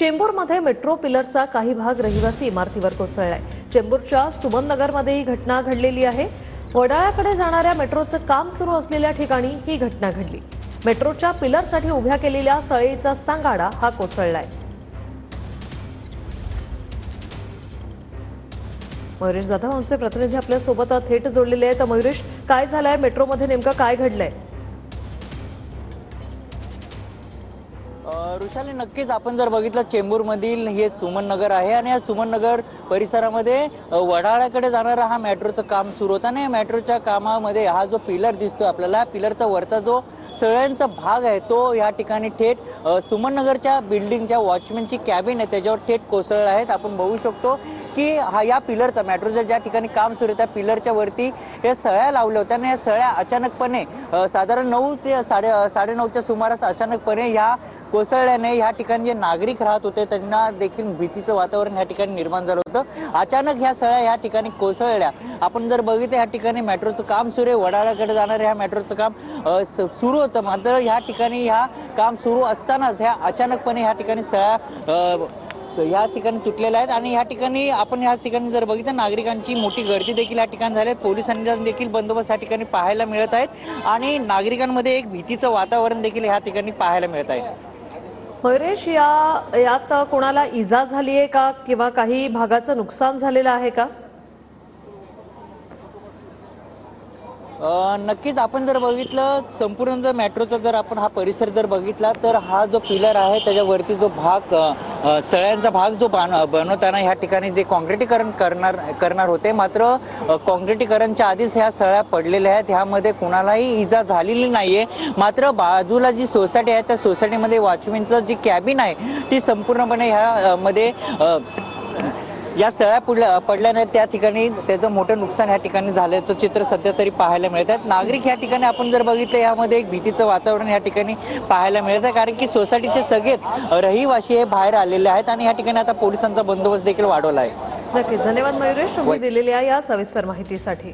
चेंबूरमध्ये metro पिलरचा काही भाग रहिवासी इमारतीवर कोसळलाय। चेंबूरच्या सुमन नगरमध्ये ही घटना घडलेली आहे। वडाळ्याकडे जाणाऱ्या मेट्रोचं काम सुरू असलेल्या ठिकाणी ही घटना घडली। मेट्रोच्या पिलरसाठी उभ्या केलेल्या सळईचा सांगाडा हा कोसळलाय। मयुरेश जाधव आमचे प्रतिनिधी आपल्या सोबत थेट जोडलेले आहेत। मयुरेश, काय झालंय? मेट्रोमध्ये नेमकं काय घडलंय? ऋषाली, नक्कीच आपण जर बघितलं चेंबूरमधील हे सुमन नगर आहे आणि या सुमन नगर परिसरामध्ये वडाळ्याकडे जाणारा हा मेट्रोचं काम सुरू होतं आणि मेट्रोच्या कामामध्ये हा जो पिलर दिसतोय आपल्याला, पिलरचा वरचा जो सळ्यांचा भाग आहे तो या ठिकाणी थेट सुमन नगरच्या बिल्डिंगच्या वॉचमॅनची कॅबिन आहे त्याच्यावर थेट कोसळला आहे। आपण बघू शकतो की या पिलरचा मेट्रोचं ज्या ठिकाणी काम सुरू आहे त्या पिलरच्या वरती या सळ्या लावल्या होत्या आणि या सळ्या अचानकपणे साधारण 9 ते 9:30च्या सुमारास अचानकपणे ह्या कोसळल्याने या ठिकाणी जे नागरिक राहत होते त्यांना देखील भीतीचं वातावरण या ठिकाणी निर्माण झालं होतं। अचानक ह्या सळ्या या ठिकाणी कोसळल्या। आपण जर बघितलं या ठिकाणी मेट्रोचं काम सुरू आहे, वडाळ्याकडे जाणाऱ्या ह्या मेट्रोचं काम सुरू होतं, मात्र या ठिकाणी ह्या काम सुरू असतानाच ह्या अचानकपणे या ठिकाणी सळ्या या ठिकाणी तुटलेल्या आहेत आणि या ठिकाणी आपण या ठिकाणी जर बघितलं नागरिकांची मोठी गर्दी देखील या ठिकाणी झाली आहे। पोलिसांचा देखील बंदोबस्त या ठिकाणी पाहायला मिळत आहेत आणि नागरिकांमध्ये एक भीतीचं वातावरण देखील या ठिकाणी पाहायला मिळत आहे। मयुरेश, यात कोणाला इजा झाली आहे का किंवा काही भागाचं नुकसान झालेलं आहे का? नक्कीच आपण जर बघितलं संपूर्ण जर मेट्रोचा जर आपण हा परिसर जर बघितला तर हा जो पिलर आहे त्याच्यावरती जो भाग सळ्यांचा भाग जो बनवताना ह्या ठिकाणी जे काँक्रिटीकरण करणार होते, मात्र काँक्रिटीकरणच्या आधीच ह्या सळ्या पडलेल्या आहेत। ह्यामध्ये कुणालाही इजा झालेली नाहीये। मात्र बाजूला जी सोसायटी आहे त्या सोसायटीमध्ये वॉचमॅनचं जी कॅबिन आहे ती संपूर्णपणे ह्या मध्ये या सळ्या पडल्याने त्या ठिकाणी त्याचं मोठं नुकसान या ठिकाणी झाल्याचं चित्र सध्या तरी पाहायला मिळत आहे। नागरिक या ठिकाणी आपण जर बघितलं यामध्ये एक भीतीचं वातावरण या ठिकाणी पाहायला मिळत आहे, कारण की सोसायटीचे सगळेच रहिवासी हे बाहेर आलेले आहेत आणि या ठिकाणी आता पोलिसांचा बंदोबस्त देखील वाढवला आहे। नक्कीच, धन्यवाद मयुरेश तुम्ही दिलेल्या या सविस्तर माहितीसाठी।